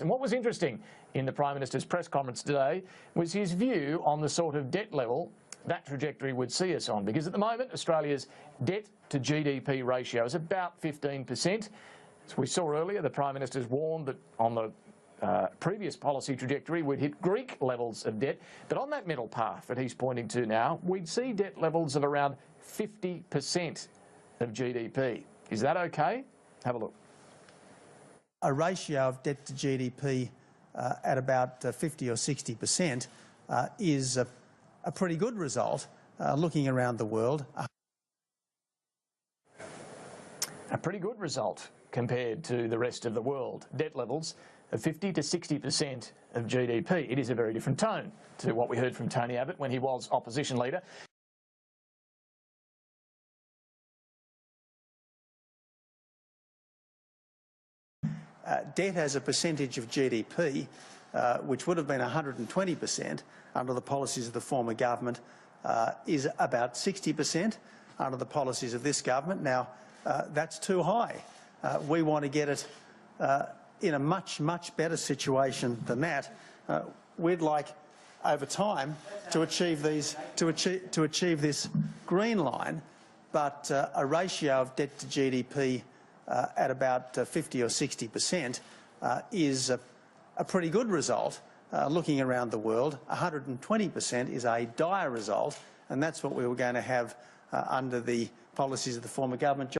And what was interesting in the Prime Minister's press conference today was his view on the sort of debt level that trajectory would see us on. Because at the moment, Australia's debt to GDP ratio is about 15%. As we saw earlier, the Prime Minister's warned that on the previous policy trajectory we'd hit Greek levels of debt. But on that middle path that he's pointing to now, we'd see debt levels of around 50% of GDP. Is that okay? Have a look. A ratio of debt to GDP at about 50 or 60% is a pretty good result looking around the world. A pretty good result compared to the rest of the world. Debt levels of 50 to 60% of GDP. It is a very different tone to what we heard from Tony Abbott when he was opposition leader. Debt as a percentage of GDP, which would have been 120% under the policies of the former government, is about 60% under the policies of this government. Now, that's too high. We want to get it in a much, much better situation than that. We'd like, over time, to achieve this green line, but a ratio of debt to GDP at about 50 or 60% is a pretty good result looking around the world. 120% is a dire result, and that's what we were going to have under the policies of the former government.